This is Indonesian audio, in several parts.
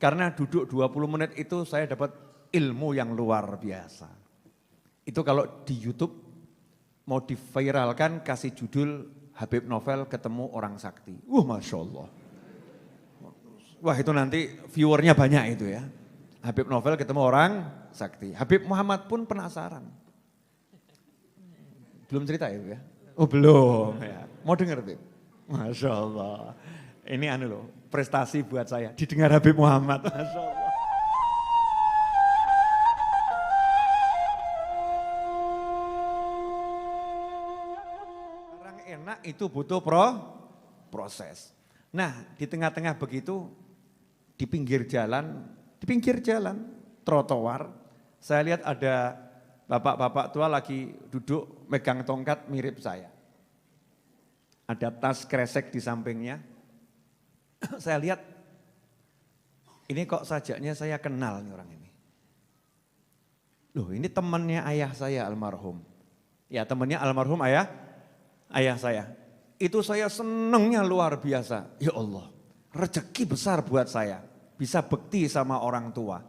Karena duduk 20 menit itu saya dapat ilmu yang luar biasa. Itu kalau di YouTube mau diviralkan kasih judul Habib Novel ketemu orang sakti. Masya Allah. Wah itu nanti viewernya banyak itu ya. Habib Novel ketemu orang sakti. Habib Muhammad pun penasaran. Belum cerita ya? Oh belum ya. Mau denger Habib? Masya Allah. Ini prestasi buat saya. Didengar Habib Muhammad. Masya Allah. Orang enak itu butuh proses. Nah di tengah-tengah begitu, di pinggir jalan, trotoar, saya lihat ada bapak-bapak tua lagi duduk megang tongkat mirip saya. Ada tas kresek di sampingnya. Saya lihat, ini kok sajaknya saya kenal nih orang ini. Loh ini temannya ayah saya almarhum. Ya temannya almarhum ayah saya. Itu saya senengnya luar biasa. Ya Allah, rezeki besar buat saya. Bisa bekti sama orang tua.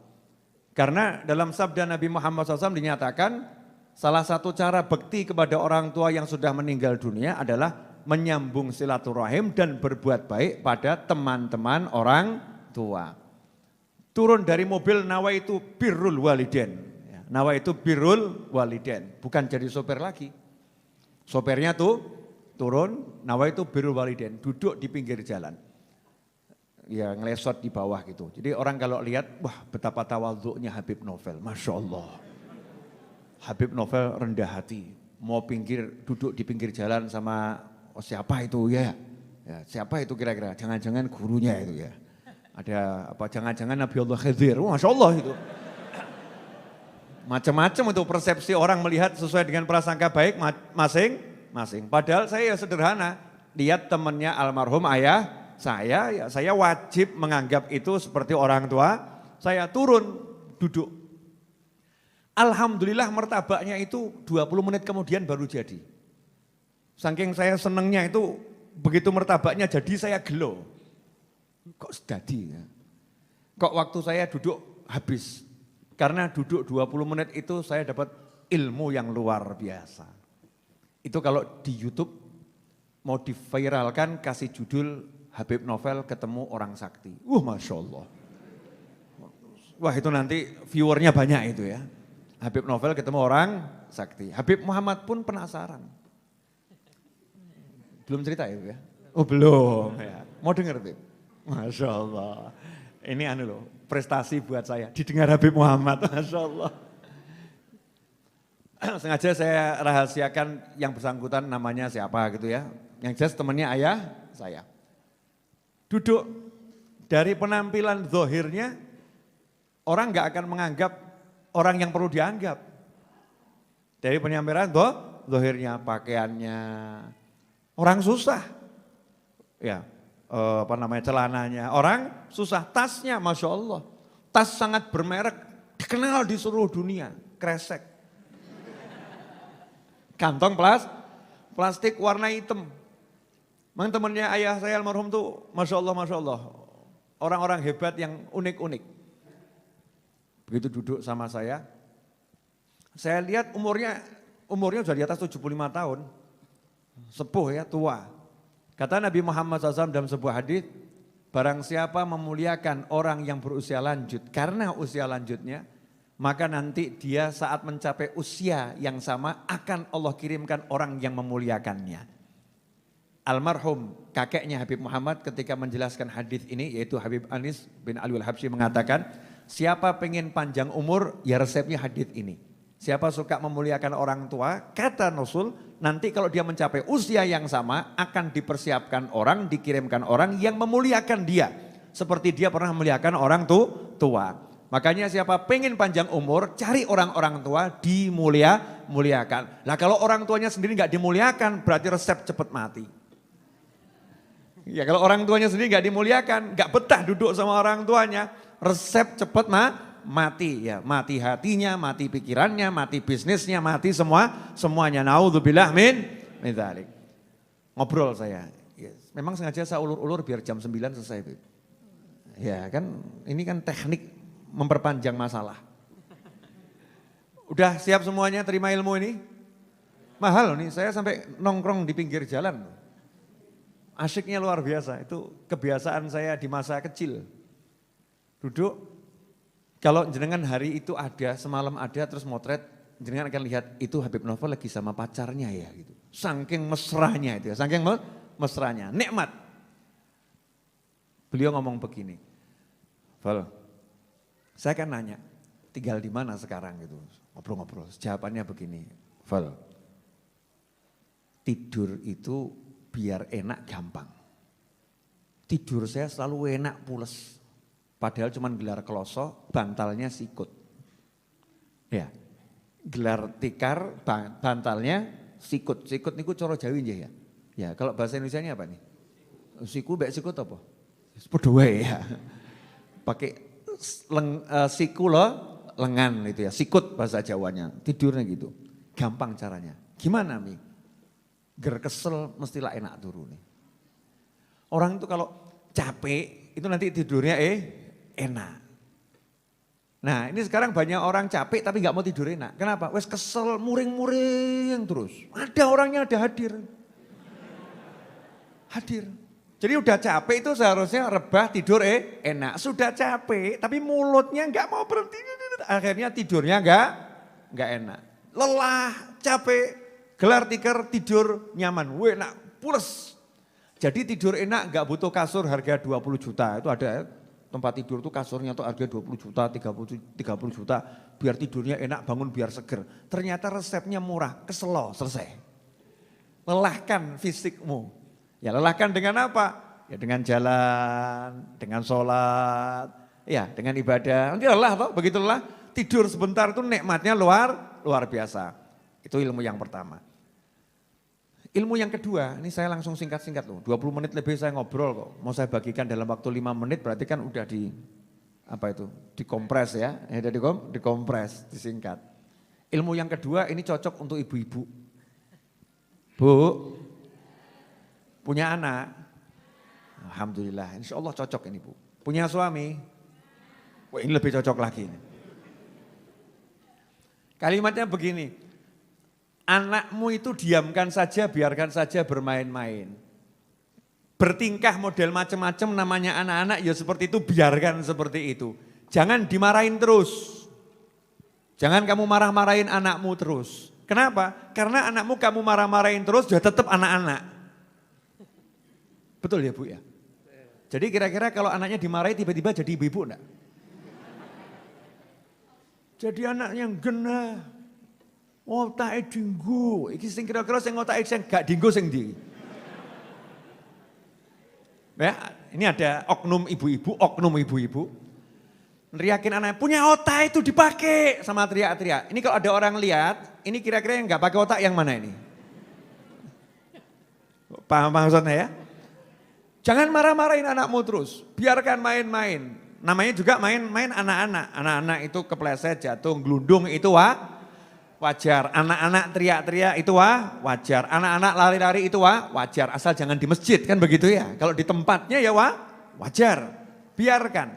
Karena dalam sabda Nabi Muhammad SAW dinyatakan, salah satu cara bekti kepada orang tua yang sudah meninggal dunia adalah menyambung silaturahim dan berbuat baik pada teman-teman orang tua. Turun dari mobil nawaitu birrul waliden. Nawaitu birrul waliden, bukan jadi sopir lagi. Sopirnya tuh turun, nawaitu birrul waliden, duduk di pinggir jalan. Ya ngelesot di bawah gitu. Jadi orang kalau lihat, wah betapa tawadhu'nya Habib Novel, Masya Allah. Habib Novel rendah hati, mau duduk di pinggir jalan sama siapa itu ya? Siapa itu kira-kira? Jangan-jangan gurunya itu ya. Ada apa? Jangan-jangan Nabi Allah Khidir. Masya Allah itu. Macam-macam itu persepsi orang melihat sesuai dengan prasangka baik masing-masing. Padahal saya ya sederhana. Lihat temannya almarhum ayah saya wajib menganggap itu seperti orang tua. Saya turun duduk. Alhamdulillah martabaknya itu 20 menit kemudian baru jadi. Saking saya senengnya itu, begitu martabaknya jadi saya gelo. Kok sedadi ya? Kok waktu saya duduk habis? Karena duduk 20 menit itu saya dapat ilmu yang luar biasa. Itu kalau di YouTube mau diviralkan kasih judul Habib Novel ketemu orang sakti. Masya Allah. Wah itu nanti viewernya banyak itu ya. Habib Novel ketemu orang sakti. Habib Muhammad pun penasaran. Belum cerita ya? Oh belum ya. Mau denger Habib? Masya Allah. Ini prestasi buat saya. Didengar Habib Muhammad. Masya Allah. Sengaja saya rahasiakan yang bersangkutan namanya siapa gitu ya. Yang jelas temannya ayah saya. Duduk dari penampilan zohirnya, orang gak akan menganggap orang yang perlu dianggap. Dari penampilan zohirnya, pakaiannya, orang susah, ya celananya, orang susah, tasnya Masya Allah, tas sangat bermerek, dikenal di seluruh dunia, kresek. Kantong plastik warna hitam. Memang temannya ayah saya almarhum tuh Masya Allah, orang-orang hebat yang unik-unik. Begitu duduk sama saya lihat umurnya sudah di atas 75 tahun. Sepuh ya, tua. Kata Nabi Muhammad SAW dalam sebuah hadis, barang siapa memuliakan orang yang berusia lanjut karena usia lanjutnya, maka nanti dia saat mencapai usia yang sama akan Allah kirimkan orang yang memuliakannya. Almarhum kakeknya Habib Muhammad ketika menjelaskan hadis ini, yaitu Habib Anis bin Ali al-Habsyi mengatakan, siapa pengen panjang umur ya resepnya hadis ini. Siapa suka memuliakan orang tua, kata Rasul, nanti kalau dia mencapai usia yang sama akan dipersiapkan orang, dikirimkan orang yang memuliakan dia. Seperti dia pernah memuliakan orang tua. Makanya siapa pengen panjang umur, cari orang-orang tua dimuliakan. Nah kalau orang tuanya sendiri gak dimuliakan, berarti resep cepat mati. Ya kalau orang tuanya sendiri gak dimuliakan, gak betah duduk sama orang tuanya, resep cepat mati ya, mati hatinya, mati pikirannya, mati bisnisnya, mati semuanya. Naudzubillah min dzalik. Ngobrol saya. Yes. Memang sengaja saya ulur-ulur biar jam 9 selesai. Ya kan ini kan teknik memperpanjang masalah. Udah siap semuanya terima ilmu ini? Mahal loh nih, saya sampai nongkrong di pinggir jalan. Asyiknya luar biasa, itu kebiasaan saya di masa kecil. Duduk, kalau jenengan hari itu ada, semalam ada terus motret, jenengan akan lihat itu Habib Novel lagi sama pacarnya ya gitu. Saking mesranya itu ya, saking mesranya, nikmat. Beliau ngomong begini, Val, saya kan nanya, tinggal di mana sekarang gitu, ngobrol-ngobrol. Jawabannya begini, Val, tidur itu biar enak gampang. Tidur saya selalu enak pules. Padahal cuma gelar kloso, bantalnya sikut. Ya, gelar tikar, bantalnya sikut. Sikut niku coro Jawi ya. Ya, kalau bahasa Indonesia ini apa nih? Siku, mbak sikut apa? Padha wae ya. Pakai siku loh, lengan itu ya, sikut bahasa Jawanya. Tidurnya gitu. Gampang caranya. Gimana Mi? Ger kesel mestilah enak turun nih. Orang itu kalau capek itu nanti tidurnya enak. Nah ini sekarang banyak orang capek tapi nggak mau tidur enak. Kenapa? Wes kesel muring-muring terus. Ada orangnya ada hadir. Hadir. Jadi udah capek itu seharusnya rebah tidur enak. Sudah capek tapi mulutnya nggak mau berhenti. Akhirnya tidurnya nggak enak. Lelah, capek, gelar tikar tidur nyaman. Enak, pules. Jadi tidur enak nggak butuh kasur harga 20 juta. Itu ada tempat tidur tuh kasurnya tuh harga 20 juta, 30 juta. Biar tidurnya enak, bangun biar seger. Ternyata resepnya murah, keselo, selesai. Lelahkan fisikmu. Ya lelahkan dengan apa? Ya dengan jalan, dengan sholat, ya dengan ibadah. Nanti lelah toh, begitu lelah. Tidur sebentar itu nikmatnya luar biasa. Itu ilmu yang pertama. Ilmu yang kedua, ini saya langsung singkat-singkat loh. 20 menit lebih saya ngobrol kok. Mau saya bagikan dalam waktu 5 menit berarti kan udah dikompres ya. Dikompres, disingkat. Ilmu yang kedua ini cocok untuk ibu-ibu. Bu, punya anak? Alhamdulillah, insya Allah cocok ini Bu. Punya suami? Wah ini lebih cocok lagi. Kalimatnya begini, anakmu itu diamkan saja, biarkan saja bermain-main. Bertingkah model macam-macam namanya anak-anak ya seperti itu, biarkan seperti itu. Jangan dimarahin terus. Jangan kamu marah-marahin anakmu terus. Kenapa? Karena anakmu kamu marah-marahin terus dia tetap anak-anak. Betul ya Bu ya? Jadi kira-kira kalau anaknya dimarahi tiba-tiba jadi ibu-ibu enggak? Jadi anak yang genah. Otake dinggo, iki sing kira-kira sing otake sing gak dinggo sing ndi? Ya, ini ada oknum ibu-ibu. Neriakin anaknya, punya otak itu dipakai sama teriak-teriak. Ini kalau ada orang lihat, ini kira-kira yang gak pakai otak yang mana ini? Paham maksudnya ya? Jangan marah-marahin anakmu terus, biarkan main-main. Namanya juga main-main anak-anak. Anak-anak itu kepleset, jatuh, gelundung itu wajar. Anak-anak teriak-teriak itu wajar. Anak-anak lari-lari itu wajar. Asal jangan di masjid kan begitu ya. Kalau di tempatnya ya wajar. Biarkan.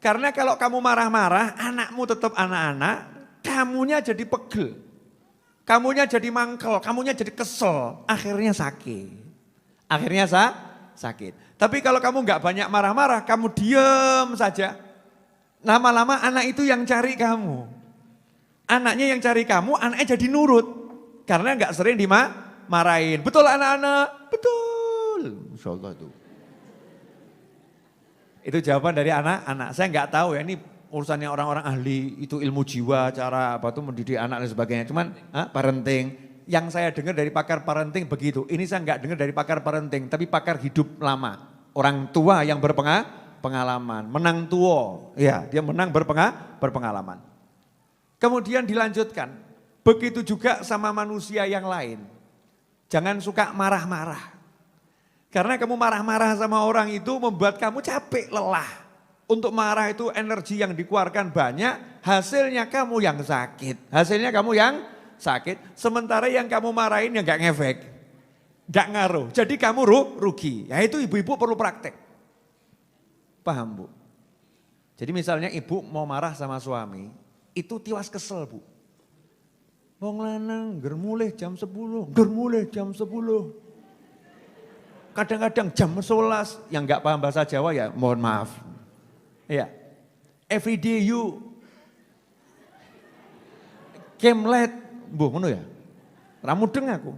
Karena kalau kamu marah-marah, anakmu tetap anak-anak, kamunya jadi pegel. Kamunya jadi mangkel, kamunya jadi kesel. Akhirnya sakit. Akhirnya sakit. Tapi kalau kamu nggak banyak marah-marah, kamu diem saja. Lama-lama anak itu yang cari kamu. Anaknya yang cari kamu, anaknya jadi nurut. Karena nggak sering dimarahin. Betul anak-anak? Betul. Insya Allah itu. Itu jawaban dari anak-anak. Saya nggak tahu ya ini urusannya orang-orang ahli itu ilmu jiwa, cara apa tuh mendidik anak dan sebagainya. Cuman parenting. Yang saya dengar dari pakar parenting begitu. Ini saya nggak dengar dari pakar parenting, tapi pakar hidup lama. Orang tua yang berpengalaman, menang tua. Ya, dia menang berpengalaman. Kemudian dilanjutkan, begitu juga sama manusia yang lain. Jangan suka marah-marah. Karena kamu marah-marah sama orang itu membuat kamu capek, lelah. Untuk marah itu energi yang dikeluarkan banyak, hasilnya kamu yang sakit. Hasilnya kamu yang sakit, sementara yang kamu marahin yang gak ngefek, gak ngaruh. Jadi kamu rugi. Ya itu ibu-ibu perlu praktek. Paham Bu? Jadi misalnya ibu mau marah sama suami, itu tiwas kesel bu. Wong lanang ngger mulih jam 10, ngger mulih jam 10. Kadang-kadang jam 11, yang enggak paham bahasa Jawa ya mohon maaf. Iya. Every day you came late, bu ngono ya. Ramudeng aku.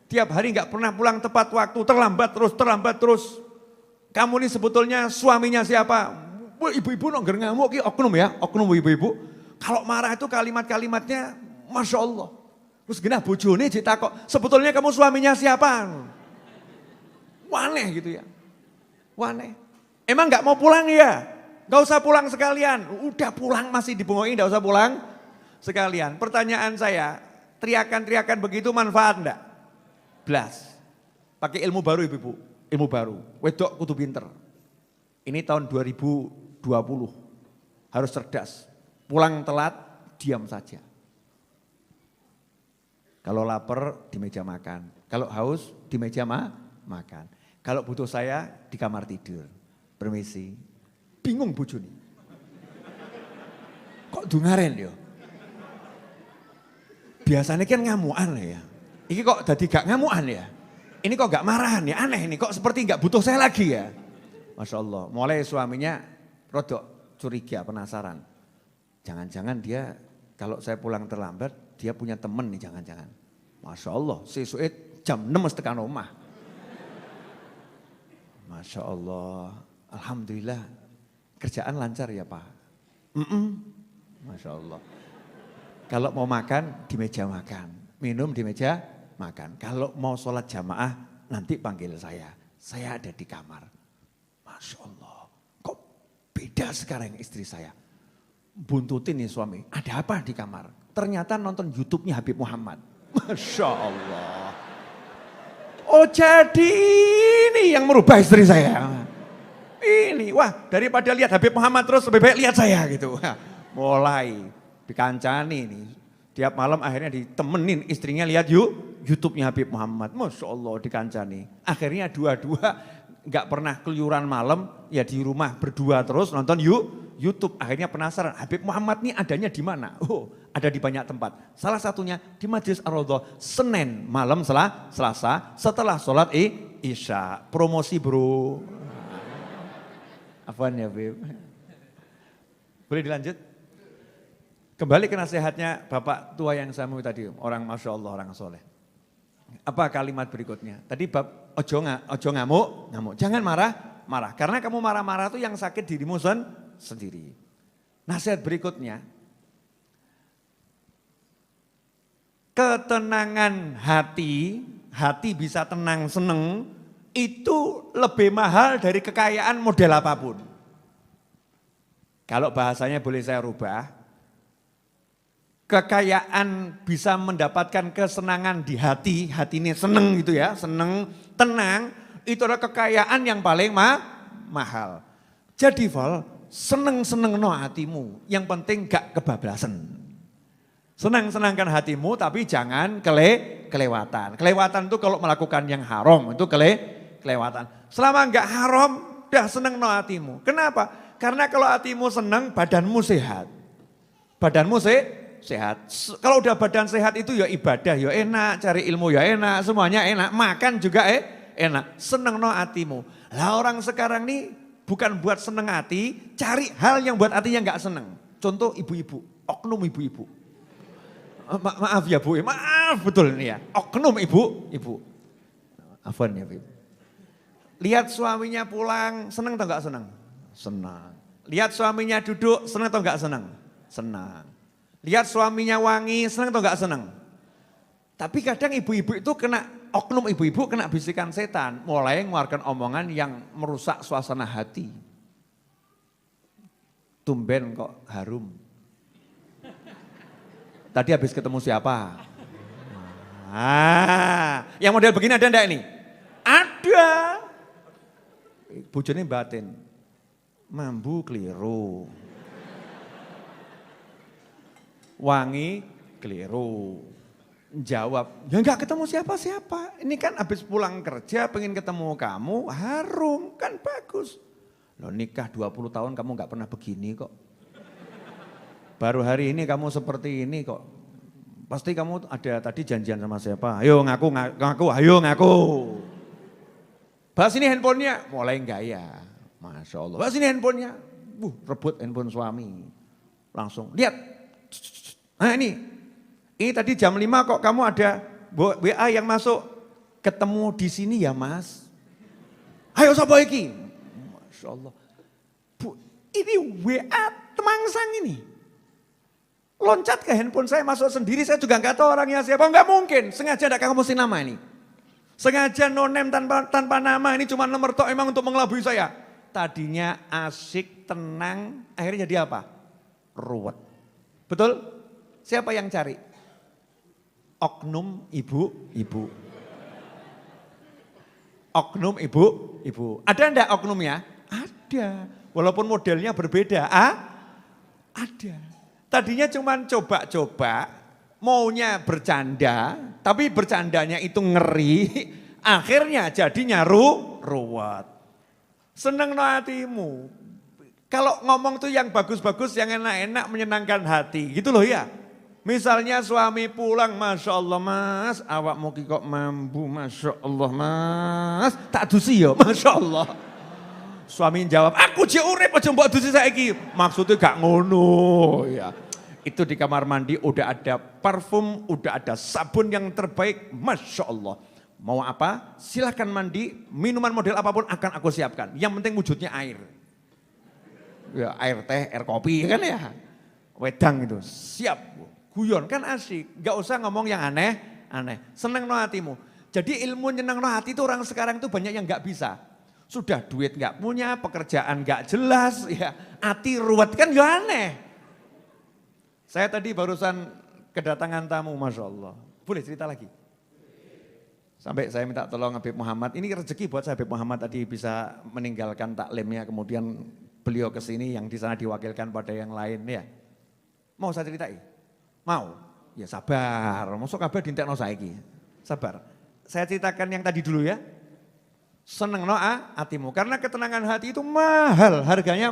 Tiap hari enggak pernah pulang tepat waktu, terlambat terus. Kamu ini sebetulnya suaminya siapa? Ibu-ibu nongger ngamuk, oknum ya, oknum ibu-ibu. Kalau marah itu kalimat-kalimatnya Masya Allah. Terus genah bojone ditakok, sebetulnya kamu suaminya siapa? Waneh gitu ya. Waneh. Emang gak mau pulang ya? Gak usah pulang sekalian. Udah pulang masih dibengongin, gak usah pulang sekalian. Pertanyaan saya, teriakan-teriakan begitu manfaat enggak? Blas. Pakai ilmu baru ibu-ibu, ilmu baru. Wedok kudu pinter. Ini tahun 2020. Harus cerdas. Pulang telat, diam saja. Kalau lapar di meja makan, kalau haus di meja makan. Kalau butuh saya di kamar tidur. Permisi. Bingung bojone. Kok dungaren yo? Biasanya kan ngamuan ya. Ini kok jadi gak ngamuan ya? Ini kok gak marahan ya? Aneh ini kok seperti gak butuh saya lagi ya? Masya Allah. Mulai suaminya rodok curiga, penasaran. Jangan-jangan dia kalau saya pulang terlambat, dia punya temen nih jangan-jangan. Masya Allah, sesuai jam 6 tekan rumah. Masya Allah, Alhamdulillah kerjaan lancar ya Pak. Masya Allah. Kalau mau makan di meja makan, minum di meja makan. Kalau mau sholat jamaah nanti panggil saya ada di kamar. Masya Allah, kok beda sekarang istri saya. Buntutin nih suami, ada apa di kamar? Ternyata nonton YouTube-nya Habib Muhammad. Masya Allah. Oh jadi ini yang merubah istri saya. Ini, wah daripada lihat Habib Muhammad terus lebih baik lihat saya gitu. Mulai dikancani nih. Tiap malam akhirnya ditemenin istrinya lihat YouTube-nya Habib Muhammad. Masya Allah dikancani. Akhirnya dua-dua gak pernah keluyuran malam, ya di rumah berdua terus nonton YouTube. Akhirnya penasaran, Habib Muhammad ini adanya di mana? Oh, ada di banyak tempat. Salah satunya di Majelis Ar-Raudhah Senin malam Selasa setelah sholat Isya. Promosi bro. Apaan ya Habib? Boleh dilanjut? Kembali ke nasihatnya Bapak tua yang saya mau tadi, orang Masya Allah, orang soleh. Apa kalimat berikutnya? Tadi bab ojo ngamuk. Jangan marah. Karena kamu marah-marah itu yang sakit dirimu sendiri. Nasihat berikutnya, ketenangan hati bisa tenang seneng, itu lebih mahal dari kekayaan model apapun. Kalau bahasanya boleh saya rubah, kekayaan bisa mendapatkan kesenangan di hati ini seneng gitu ya, seneng, tenang, itu adalah kekayaan yang paling mahal. Jadi Val, seneng-seneng no hatimu, yang penting gak kebablasan. Senang-senangkan hatimu tapi jangan kelewatan. Kelewatan itu kalau melakukan yang haram, itu kelewatan. Selama enggak haram, dah seneng no hatimu. Kenapa? Karena kalau hatimu senang, badanmu sehat. Badanmu sehat. Kalau udah badan sehat itu ya ibadah ya enak, cari ilmu ya enak, semuanya enak, makan juga enak. Seneng no hatimu. Lah orang sekarang nih bukan buat seneng hati, cari hal yang buat hatinya enggak seneng. Contoh ibu-ibu, oknum ibu-ibu. Maaf ya Bu, maaf betul ini ya. Oknum ibu. Afwan ya Bu. Lihat suaminya pulang, seneng atau enggak seneng? Senang. Lihat suaminya duduk, seneng atau enggak seneng? Senang. Lihat suaminya wangi, seneng atau enggak seneng? Tapi kadang ibu-ibu itu oknum ibu-ibu kena bisikan setan. Mulai mengeluarkan omongan yang merusak suasana hati. Tumben kok harum. Tadi habis ketemu siapa? Yang model begini ada enggak ini? Ada. Bojone batin. Mambu keliru. Wangi keliru. Jawab, ya enggak ketemu siapa-siapa. Ini kan habis pulang kerja pengen ketemu kamu, harum, kan bagus. Loh nikah 20 tahun kamu nggak pernah begini kok. Baru hari ini kamu seperti ini kok. Pasti kamu ada tadi janjian sama siapa? Ayo ngaku, ayo ngaku. Bahas ini handphonenya, mulai gaya. Masya Allah. Bahas ini handphonenya, rebut handphone suami. Langsung, lihat. Nah ini tadi jam 5 kok kamu ada WA yang masuk. Ketemu di sini ya mas. Ayo sapa iki? Masya Allah. Bu, ini WA temangsang ini. Loncat ke handphone saya, masuk sendiri, saya juga nggak tahu orangnya siapa. Nggak mungkin, sengaja ada kamu mesti nama ini. Sengaja no name tanpa nama, ini cuma nomor tok emang untuk mengelabui saya. Tadinya asik, tenang, akhirnya jadi apa? Ruwet. Betul? Siapa yang cari? Oknum ibu-ibu. Oknum ibu-ibu. Ada enggak oknumnya? Ada. Walaupun modelnya berbeda. Ada. Tadinya cuma coba-coba, maunya bercanda, tapi bercandanya itu ngeri, akhirnya jadinya ruwet. Seneng no hatimu. Kalau ngomong tuh yang bagus-bagus, yang enak-enak, menyenangkan hati, gitu loh ya. Misalnya suami pulang, Masya Allah mas, awak mau kok mampu, Masya Allah mas, tak dusi ya, Masya Allah. Suami jawab, aku je urip aja mbok dusi saiki. Maksudnya gak ngono ya. Itu di kamar mandi udah ada parfum, udah ada sabun yang terbaik, Masya Allah. Mau apa? Silahkan mandi, minuman model apapun akan aku siapkan. Yang penting wujudnya air. Ya air teh, air kopi kan ya. Wedang itu, siap. Guyon kan asik, gak usah ngomong yang aneh-aneh. Seneng no hatimu. Jadi ilmu nyenang no hati itu orang sekarang itu banyak yang gak bisa. Sudah duit gak punya, pekerjaan gak jelas, ya hati ruwet kan ya aneh. Saya tadi barusan kedatangan tamu, Masya Allah. Boleh cerita lagi? Sampai saya minta tolong Habib Muhammad, ini rezeki buat saya Habib Muhammad tadi bisa meninggalkan taklimnya, kemudian beliau ke sini yang di sana diwakilkan pada yang lain ya. Mau saya ceritain? Mau? Ya sabar, masuk kabar dintekno saiki. Sabar. Saya ceritakan yang tadi dulu ya. Seneng no hatimu, karena ketenangan hati itu mahal, harganya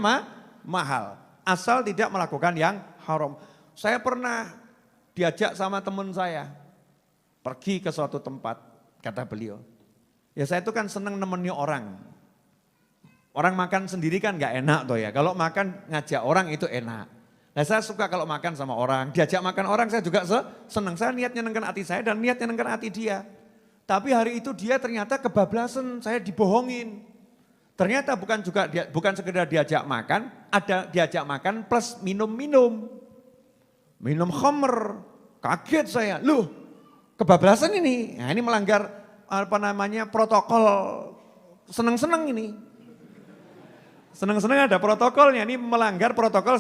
mahal. Asal tidak melakukan yang haram. Saya pernah diajak sama teman saya, pergi ke suatu tempat, kata beliau. Ya saya itu kan seneng nemeni orang. Orang makan sendiri kan gak enak toh ya, kalau makan ngajak orang itu enak. Nah saya suka kalau makan sama orang, diajak makan orang saya juga senang. Saya niat nyenengkan hati saya dan niat nyenengkan hati dia. Tapi hari itu dia ternyata kebablasan, saya dibohongin. Ternyata bukan sekedar diajak makan, ada diajak makan plus minum-minum. Minum khamr, kaget saya. Loh kebablasan ini, nah, ini melanggar protokol seneng-seneng ini. Seneng-seneng ada protokolnya, ini melanggar protokol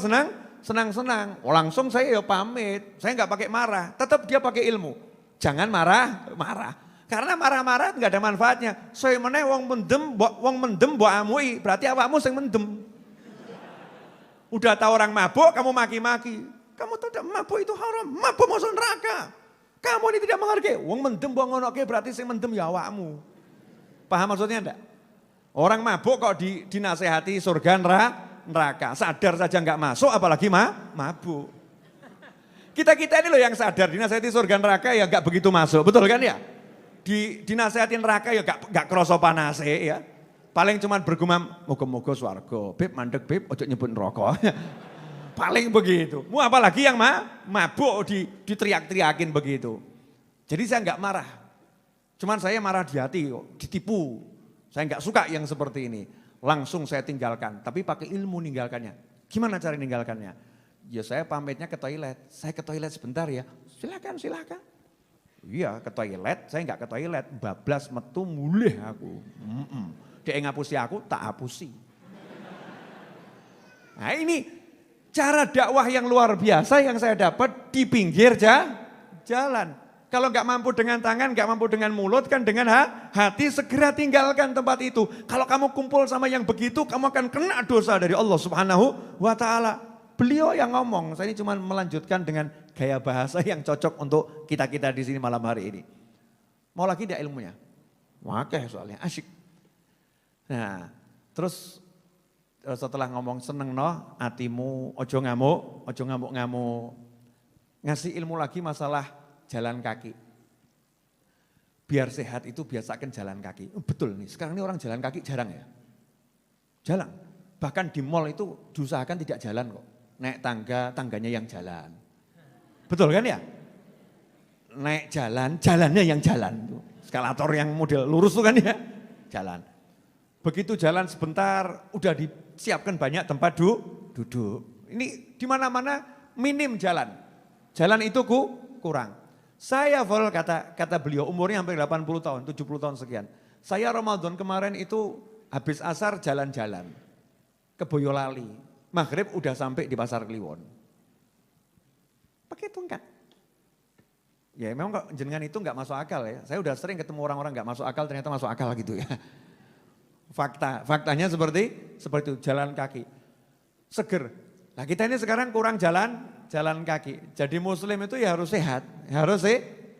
senang-senang. Langsung saya ya pamit, saya nggak pakai marah, tetap dia pakai ilmu. Jangan marah. Karena marah-marah nggak ada manfaatnya. Saya meneh wong mendem mbok amui, berarti awakmu sing mendem. Udah tahu orang mabuk, kamu maki-maki. Kamu tahu mabuk itu haram, mabuk masuk neraka. Kamu ini tidak menghargai. Wong mendem mbok ngonoke berarti sing mendem ya awakmu. Paham maksudnya enggak? Orang mabuk kok dinasehati surga neraka. Sadar saja nggak masuk apalagi mabuk. Kita ini loh yang sadar dinasehati surga neraka ya nggak begitu masuk, betul kan ya? Dinasehatin neraka ya gak kroso panas ya. Paling cuman bergumam, moga-moga swarga. Beb mandek beb, ojo nyebut neraka. Paling begitu. Mau apalagi yang mabuk diteriak-teriakin begitu. Jadi saya gak marah. Cuman saya marah di hati, ditipu. Saya gak suka yang seperti ini. Langsung saya tinggalkan, tapi pakai ilmu ninggalkannya. Gimana cara ninggalkannya? Ya saya pamitnya ke toilet. Saya ke toilet sebentar ya. Silakan. Iya ke toilet, saya enggak ke toilet, bablas metu mulih aku. Dia ngapusi aku, tak hapusi. Nah ini cara dakwah yang luar biasa yang saya dapat di pinggir jalan. Kalau enggak mampu dengan tangan, enggak mampu dengan mulut, kan dengan hati segera tinggalkan tempat itu. Kalau kamu kumpul sama yang begitu, kamu akan kena dosa dari Allah Subhanahu wa Ta'ala. Beliau yang ngomong, saya ini cuma melanjutkan dengan gaya bahasa yang cocok untuk kita-kita di sini malam hari ini. Mau lagi tidak ilmunya? Wakeh soalnya, asyik. Nah, terus setelah ngomong seneng no, atimu, ojo ngamuk-ngamuk. Ngasih ilmu lagi masalah jalan kaki. Biar sehat itu biasakan jalan kaki. Betul nih, sekarang ini orang jalan kaki jarang ya. Jarang. Bahkan di mall itu diusahakan tidak jalan kok. Naik tangga, tangganya yang jalan. Betul kan ya? Naik jalan, jalannya yang jalan. Eskalator yang model lurus tuh kan ya, jalan. Begitu jalan sebentar, udah disiapkan banyak tempat duduk. Ini di mana-mana minim jalan. Jalan itu kurang. Saya full kata beliau, umurnya hampir 80 tahun, 70 tahun sekian. Saya Ramadan kemarin itu habis asar jalan-jalan ke Boyolali. Maghrib udah sampai di Pasar Kliwon. Pakai tongkat. Ya memang kok jenengan itu nggak masuk akal ya. Saya udah sering ketemu orang-orang nggak masuk akal, ternyata masuk akal gitu ya. Faktanya seperti itu, jalan kaki. Seger. Nah kita ini sekarang kurang jalan kaki. Jadi muslim itu ya harus sehat,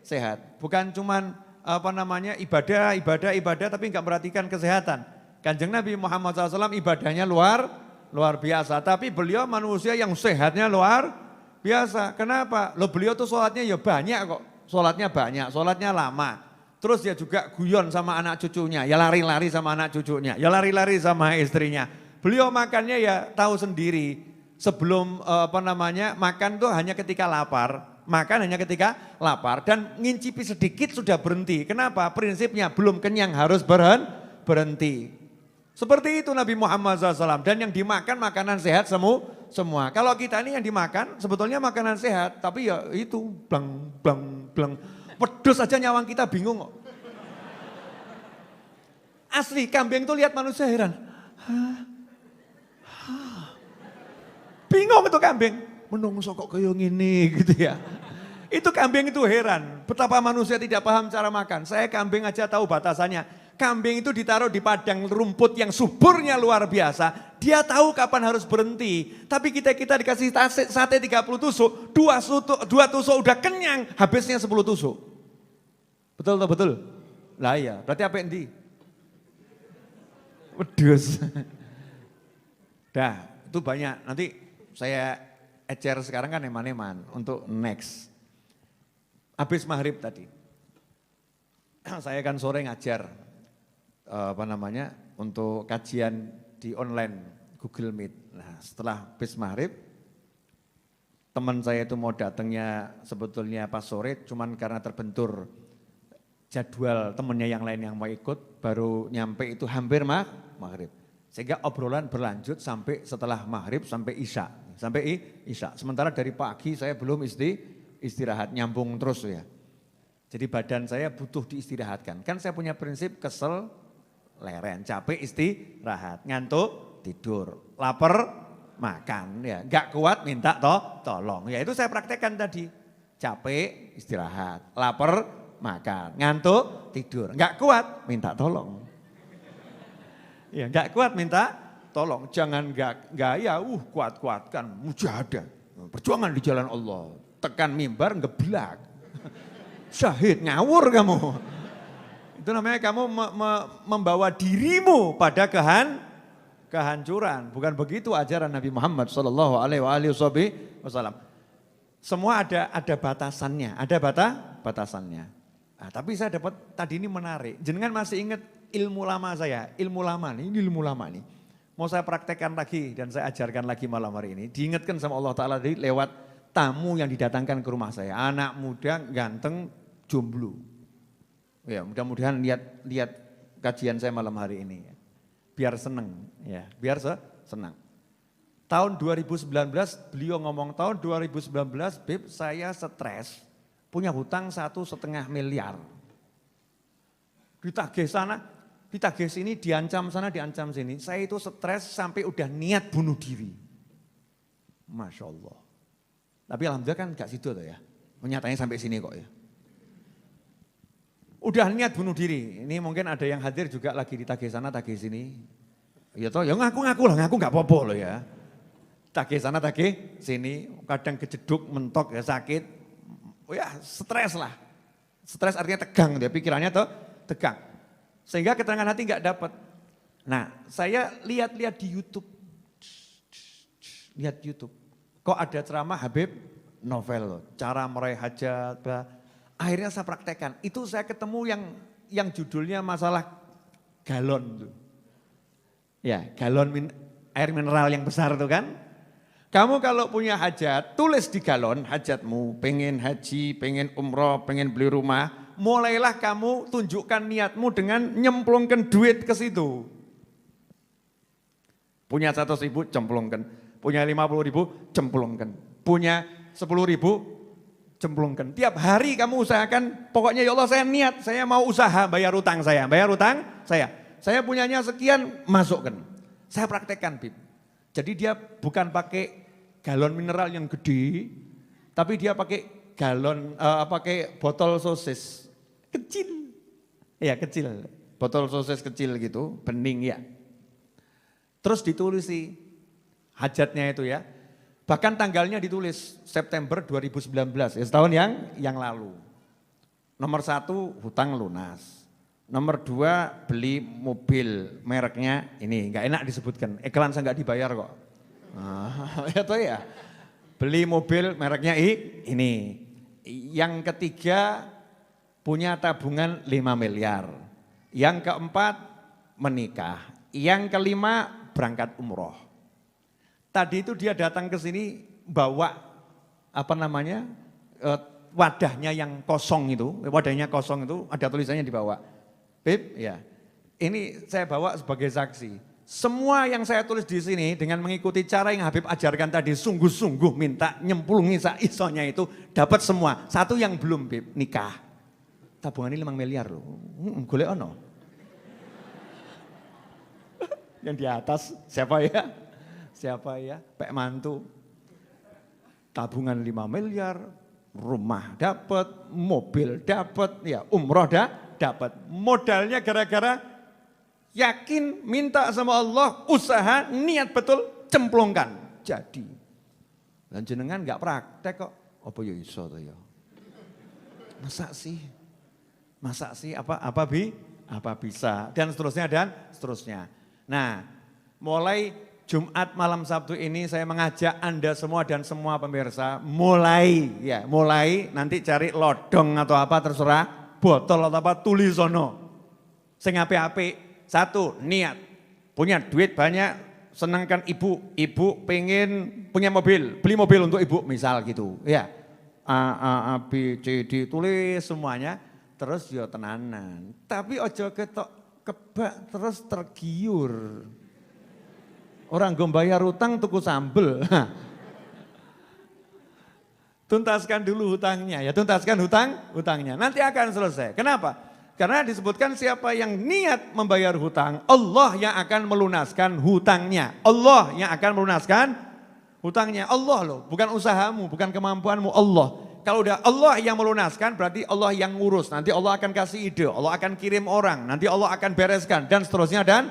sehat. Bukan cuman ibadah tapi nggak memperhatikan kesehatan. Kanjeng Nabi Muhammad SAW ibadahnya luar biasa. Tapi beliau manusia yang sehatnya luar biasa. Kenapa? Beliau tuh sholatnya ya banyak kok. Sholatnya lama. Terus dia juga guyon sama anak cucunya. Ya lari-lari sama anak cucunya. Ya lari-lari sama istrinya. Beliau makannya ya tahu sendiri. Sebelum makan tuh hanya ketika lapar. Makan hanya ketika lapar. Dan ngincipi sedikit sudah berhenti. Kenapa? Prinsipnya belum kenyang harus berhenti. Seperti itu Nabi Muhammad SAW. Dan yang dimakan makanan sehat semua. Kalau kita ini yang dimakan sebetulnya makanan sehat. Tapi ya itu blang. Wedus aja nyawang kita bingung kok. Asli kambing tuh lihat manusia heran. Bingung itu kambing. Menungso kok kayak gini gitu ya. Itu kambing itu heran. Betapa manusia tidak paham cara makan. Saya kambing aja tahu batasannya. Kambing itu ditaruh di padang rumput yang suburnya luar biasa. Dia tahu kapan harus berhenti. Tapi kita dikasih sate 30 tusuk. 2 tusuk udah kenyang. Habisnya 10 tusuk. Betul atau betul? Lah iya, berarti apa yang wedus. Dah, itu banyak. Nanti saya ecer sekarang kan eman-eman untuk next. Habis maghrib tadi. Saya kan sore ngajar untuk kajian di online Google Meet. Nah, setelah habis maghrib teman saya itu mau datangnya sebetulnya pas sore cuman karena terbentur jadwal temennya yang lain yang mau ikut baru nyampe itu hampir maghrib. Sehingga obrolan berlanjut sampai setelah maghrib sampai isya. Sementara dari pagi saya belum istirahat, nyambung terus ya. Jadi badan saya butuh diistirahatkan. Kan saya punya prinsip kesel, leren, capek istirahat, ngantuk tidur, lapar makan ya. Gak kuat minta tolong. Ya itu saya praktekkan tadi. Capek istirahat, lapar makan, ngantuk, tidur. Enggak kuat, minta tolong. Ya, enggak kuat minta tolong. Jangan gaya, kuat-kuatkan, mujahadah. Perjuangan di jalan Allah. Tekan mimbar, ngeblak. Syahid, ngawur kamu. Itu namanya kamu membawa dirimu pada kehancuran. Bukan begitu ajaran Nabi Muhammad SAW. Semua ada batasannya, batasannya. Nah, tapi saya dapat tadi ini menarik. Jenengan masih ingat ilmu lama saya, ilmu lama nih. Mau saya praktekkan lagi dan saya ajarkan lagi malam hari ini. Diingatkan sama Allah Ta'ala lewat tamu yang didatangkan ke rumah saya. Anak muda, ganteng, jomblo. Ya mudah-mudahan lihat kajian saya malam hari ini. Biar seneng, ya biar senang. Tahun 2019 beliau ngomong tahun 2019 Beb saya stres. Punya hutang 1,5 miliar. Ditagih sana, ditagih sini, diancam sana, diancam sini. Saya itu stres sampai udah niat bunuh diri. Masya Allah. Tapi alhamdulillah kan gak situ tuh ya. Nyatanya sampai sini kok ya. Udah niat bunuh diri. Ini mungkin ada yang hadir juga lagi ditagih sana, tagih sini. Ya toh, ya ngaku-ngaku lah, ngaku gak apa-apa loh ya. Tagih sana, tagih sini. Kadang kejeduk, mentok ya sakit. Oh ya stres lah. Stres artinya tegang dia, pikirannya tuh tegang. Sehingga keterangan hati nggak dapat. Nah saya lihat-lihat di YouTube. lihat YouTube. Kok ada ceramah Habib Novel, cara meraih hajat. Akhirnya saya praktekkan. Itu saya ketemu yang judulnya masalah galon tuh. Ya, galon air mineral yang besar itu kan. Kamu kalau punya hajat, tulis di galon hajatmu, pengen haji, pengen umroh, pengen beli rumah. Mulailah kamu tunjukkan niatmu dengan nyemplungkan duit ke situ. Punya 100.000, cemplungkan. Punya 50.000, cemplungkan. Punya 10.000, cemplungkan. Tiap hari kamu usahakan, pokoknya ya Allah saya niat, saya mau usaha bayar utang saya. Bayar utang saya. Saya punyanya sekian, masukkan. Saya praktekkan, Bib. Jadi dia bukan pakai galon mineral yang gede, tapi dia pakai pakai botol sosis kecil. Ya kecil, botol sosis kecil gitu, bening ya. Terus ditulisi hajatnya itu ya. Bahkan tanggalnya ditulis September 2019, ya setahun yang lalu. Nomor 1 hutang lunas. Nomor 2 beli mobil mereknya ini, enggak enak disebutkan, iklan saya enggak dibayar kok. Ya toh ya. Beli mobil mereknya ini. Yang ketiga punya tabungan 5 miliar. Yang keempat menikah. Yang kelima berangkat umroh. Tadi itu dia datang ke sini bawa wadahnya yang kosong itu, ada tulisannya di bawah. Bib, ya. Ini saya bawa sebagai saksi. Semua yang saya tulis di sini dengan mengikuti cara yang Habib ajarkan tadi, sungguh-sungguh minta nyemplungi saisonya itu dapat semua. Satu yang belum, Bib, nikah. Tabungan ini 5 miliar loh. Golek ono. Yang di atas siapa ya? Siapa ya? Pak mantu. Tabungan 5 miliar, rumah dapat, mobil dapat, ya umroh dapat. Modalnya gara-gara yakin minta sama Allah, usaha, niat betul, cemplungkan. Jadi. Dan jenengan enggak praktek kok. Apa ya iso to ya? Masa sih apa bisa dan seterusnya. Nah, mulai Jumat malam Sabtu ini saya mengajak Anda semua dan semua pemirsa mulai nanti cari lodong atau apa terserah, botol atau apa tulisono. Sing apik-apik, 1 niat, punya duit banyak, senangkan ibu pengen punya mobil, beli mobil untuk ibu misal gitu, ya. A, B, C, D, tulis semuanya, terus ya tenanan. Tapi ojo ketok kebak terus tergiur. Orang gue bayar utang tuku sambel. Tuntaskan dulu hutangnya, ya tuntaskan hutangnya. Nanti akan selesai. Kenapa? Karena disebutkan siapa yang niat membayar hutang, Allah yang akan melunaskan hutangnya. Allah yang akan melunaskan hutangnya. Allah loh, bukan usahamu, bukan kemampuanmu, Allah. Kalau udah Allah yang melunaskan berarti Allah yang ngurus. Nanti Allah akan kasih ide, Allah akan kirim orang, nanti Allah akan bereskan dan seterusnya dan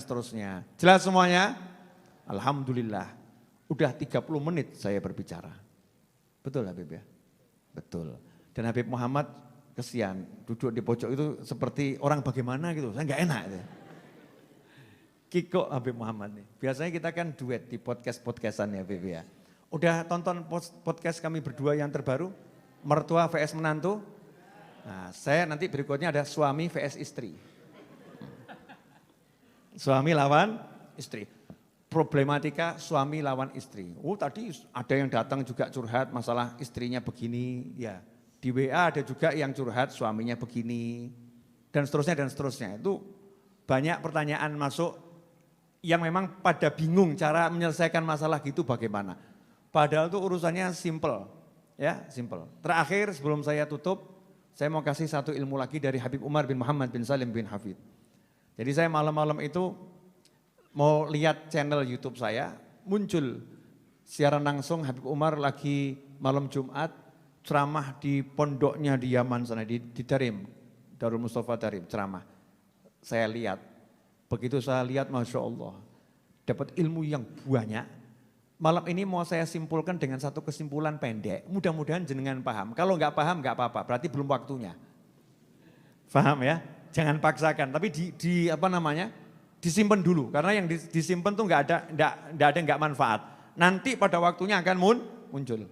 seterusnya. Jelas semuanya? Alhamdulillah, udah 30 menit saya berbicara. Betul Habib ya? Betul. Dan Habib Muhammad kesian, duduk di pojok itu seperti orang bagaimana gitu, saya nggak enak. Gitu. Kiko Habib Muhammad nih, biasanya kita kan duet di podcast-podcastan ya Habib ya. Udah tonton podcast kami berdua yang terbaru, mertua vs menantu? Nah saya nanti berikutnya ada suami vs istri. Suami lawan istri. Problematika suami lawan istri. Tadi ada yang datang juga curhat masalah istrinya begini, ya. Di WA ada juga yang curhat suaminya begini, dan seterusnya. Itu banyak pertanyaan masuk yang memang pada bingung cara menyelesaikan masalah gitu bagaimana. Padahal itu urusannya simple, ya simple. Terakhir sebelum saya tutup, saya mau kasih satu ilmu lagi dari Habib Umar bin Muhammad bin Salim bin Hafid. Jadi saya malam-malam itu mau lihat channel YouTube saya, muncul siaran langsung Habib Umar lagi malam Jumat ceramah di pondoknya di Yaman sana, di Darim, Darul Mustafa Darim, ceramah. Saya lihat, begitu saya lihat Masya Allah, dapat ilmu yang banyak. Malam ini mau saya simpulkan dengan satu kesimpulan pendek, mudah-mudahan jenengan paham. Kalau nggak paham nggak apa-apa, berarti belum waktunya. Paham ya? Jangan paksakan, tapi disimpan dulu, karena yang disimpan tuh nggak ada yang nggak manfaat. Nanti pada waktunya akan muncul.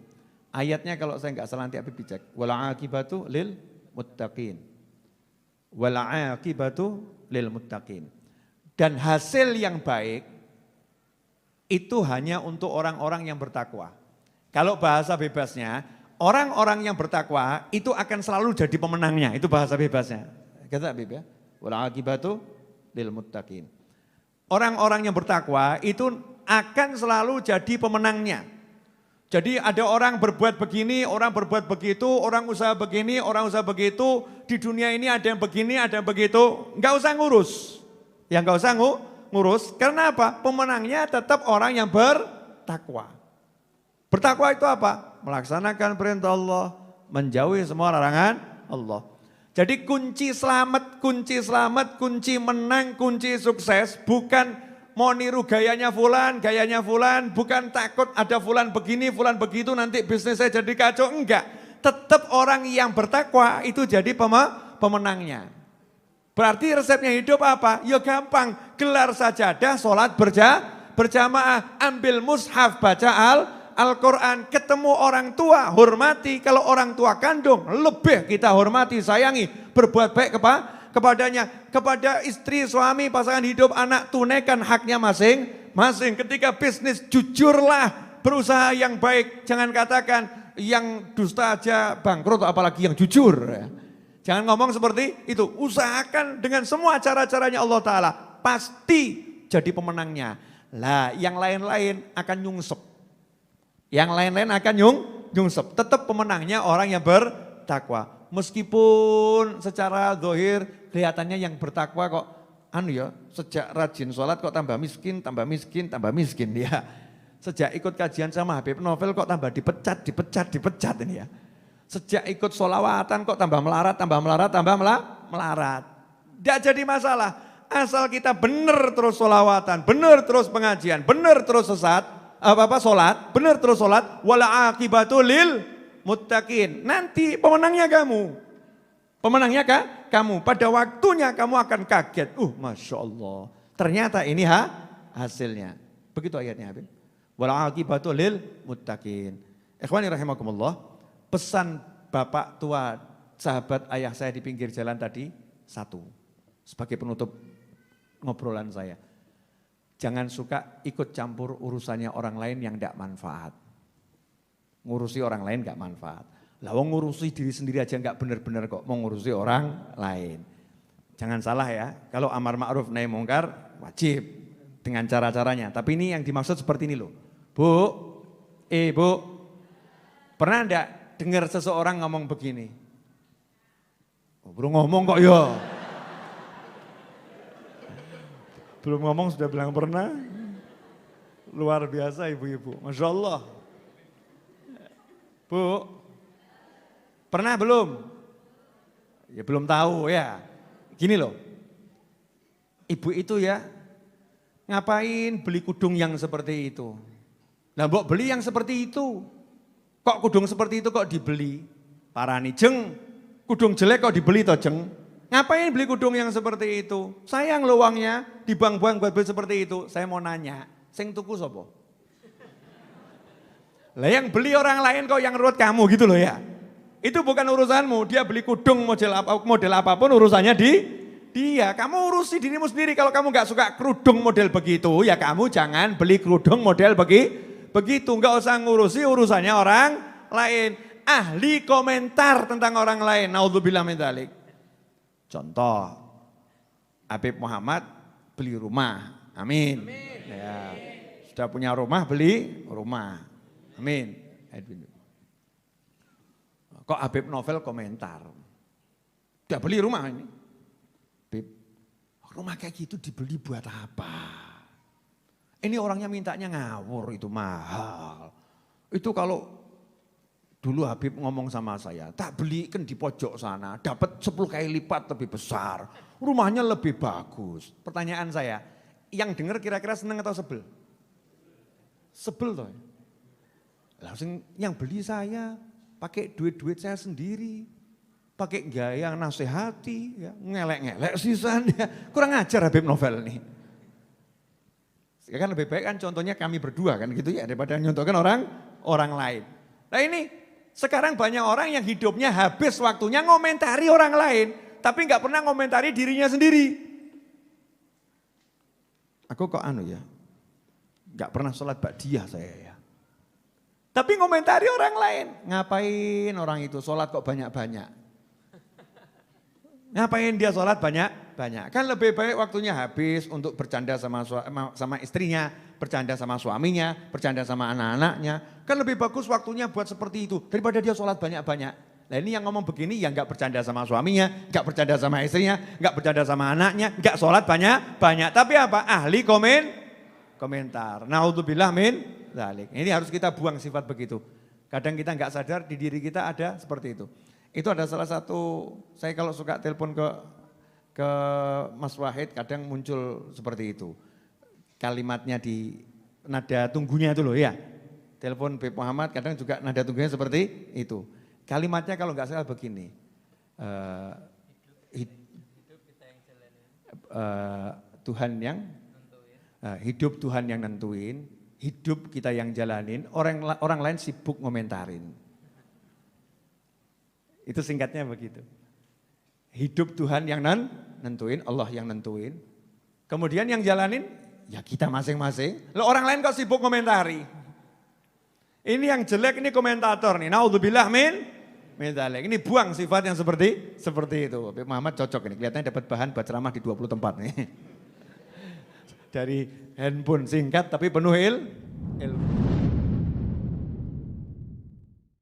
Ayatnya kalau saya nggak salah nanti Habib dicek. Wal aqibatu lil muttaqin. Wal aqibatu lil muttaqin. Dan hasil yang baik itu hanya untuk orang-orang yang bertakwa. Kalau bahasa bebasnya, orang-orang yang bertakwa itu akan selalu jadi pemenangnya. Itu bahasa bebasnya. Kata Habib ya. Wal aqibatu lil muttaqin. Orang-orang yang bertakwa itu akan selalu jadi pemenangnya. Jadi ada orang berbuat begini, orang berbuat begitu, orang usaha begini, orang usaha begitu. Di dunia ini ada yang begini, ada yang begitu. Enggak usah ngurus. Yang enggak usah ngurus. Karena apa? Pemenangnya tetap orang yang bertakwa. Bertakwa itu apa? Melaksanakan perintah Allah, menjauhi semua larangan Allah. Jadi kunci selamat, kunci menang, kunci sukses bukan mau niru gayanya fulan, bukan takut ada fulan begini, fulan begitu nanti bisnis saya jadi kacau, enggak. Tetap orang yang bertakwa itu jadi pemenangnya. Berarti resepnya hidup apa? Ya gampang, gelar sajadah, sholat berjamaah, ambil mushaf, baca Al-Quran, ketemu orang tua, hormati. Kalau orang tua kandung, lebih kita hormati, sayangi, berbuat baik kepadanya. Kepada istri, suami, pasangan hidup, anak, tunaikan haknya masing-masing. Ketika bisnis, jujurlah, berusaha yang baik. Jangan katakan yang dusta aja bangkrut, apalagi yang jujur. Jangan ngomong seperti itu. Usahakan dengan semua cara-caranya Allah Ta'ala. Pasti jadi pemenangnya. Lah yang lain-lain akan nyungsep. Yang lain-lain akan nyungsep. Tetap pemenangnya orang yang bertakwa. Meskipun secara zahir kelihatannya yang bertakwa kok sejak rajin sholat kok tambah miskin ya. Sejak ikut kajian sama Habib Novel kok tambah dipecat ini ya. Sejak ikut sholawatan kok tambah melarat. Tidak jadi masalah. Asal kita benar terus sholawatan, benar terus pengajian, benar terus sholat, benar terus sholat, wala aqibatu lil muttaqin. Nanti pemenangnya kamu. Pemenangnya kamu. Pada waktunya kamu akan kaget. Masya Allah. Ternyata ini hasilnya. Begitu ayatnya Habib. Wala aqibatu lil muttaqin. Ikhwani rahimakumullah. Pesan bapak tua sahabat ayah saya di pinggir jalan tadi satu. Sebagai penutup ngobrolan saya. Jangan suka ikut campur urusannya orang lain yang tidak manfaat. Ngurusi orang lain gak manfaat. Lah wong ngurusi diri sendiri aja gak benar-benar kok, mau ngurusi orang lain. Jangan salah ya, kalau amar ma'ruf nahi mungkar wajib dengan cara-caranya. Tapi ini yang dimaksud seperti ini loh. Bu, pernah enggak dengar seseorang ngomong begini? Belum ngomong kok ya. Belum ngomong sudah bilang pernah. Luar biasa ibu-ibu, Masya Allah. Bu, pernah belum? Ya belum tahu ya. Gini loh, ibu itu ya ngapain beli kudung yang seperti itu? Nah mbok beli yang seperti itu. Kok kudung seperti itu kok dibeli? Parani jeng, kudung jelek kok dibeli toh jeng? Ngapain beli kudung yang seperti itu? Sayang lo uangnya, dibuang-buang buat beli seperti itu. Saya mau nanya, sing tuku sapa? Lah yang beli orang lain kok yang ruwet kamu gitu loh ya. Itu bukan urusanmu, dia beli kudung model apapun urusannya dia. Kamu urusi dirimu sendiri, kalau kamu gak suka kerudung model begitu, ya kamu jangan beli kerudung model begitu. Gak usah ngurusi urusannya orang lain. Ahli komentar tentang orang lain, naudzubillah min dzalik. Contoh, Habib Muhammad beli rumah, amin. Ya, sudah punya rumah, beli rumah, amin. Kok Habib Novel komentar, udah beli rumah ini. Habib, rumah kayak gitu dibeli buat apa? Ini orangnya mintanya ngawur, itu mahal. Itu kalau dulu Habib ngomong sama saya, tak belikan di pojok sana, dapat 10 kali lipat lebih besar, rumahnya lebih bagus. Pertanyaan saya, yang dengar kira-kira seneng atau sebel? Sebel toh. Langsung yang beli saya, pakai duit-duit saya sendiri, pakai gaya nasihati, ya, ngelek-ngelek sisanya. Kurang ajar Habib Novel nih. Ya kan lebih baik kan contohnya kami berdua kan gitu ya daripada nyontohkan orang lain. Nah ini sekarang banyak orang yang hidupnya habis waktunya ngomentari orang lain, tapi nggak pernah ngomentari dirinya sendiri. Aku kok ya, nggak pernah sholat ba'diyah saya ya. Tapi ngomentari orang lain, ngapain orang itu sholat kok banyak-banyak? Ngapain dia sholat banyak-banyak? Kan lebih baik waktunya habis untuk bercanda sama istrinya, bercanda sama suaminya, bercanda sama anak-anaknya. Kan lebih bagus waktunya buat seperti itu daripada dia sholat banyak-banyak. Nah ini yang ngomong begini yang gak bercanda sama suaminya, gak bercanda sama istrinya, gak bercanda sama anaknya, gak sholat banyak-banyak. Tapi apa? Ahli komentar. Naudzubillah min dzalik. Ini harus kita buang sifat begitu. Kadang kita gak sadar di diri kita ada seperti itu. Itu ada salah satu, saya kalau suka telepon ke Mas Wahid kadang muncul seperti itu. Kalimatnya di nada tunggunya itu loh ya. Telepon Beb Muhammad kadang juga nada tunggunya seperti itu. Kalimatnya kalau nggak salah begini. Tuhan yang hidup Tuhan yang nentuin, hidup kita yang jalanin, orang lain sibuk ngomentarin. Itu singkatnya begitu. Hidup Tuhan yang nentuin, Allah yang nentuin. Kemudian yang jalanin, ya kita masing-masing. Loh orang lain kok sibuk komentari. Ini yang jelek, ini komentator nih. Naudzubillah min dzalik. Ini buang sifat yang seperti itu. Muhammad cocok ini, kelihatannya dapat bahan buat ceramah di 20 tempat nih. Dari handphone singkat tapi penuh ilmu.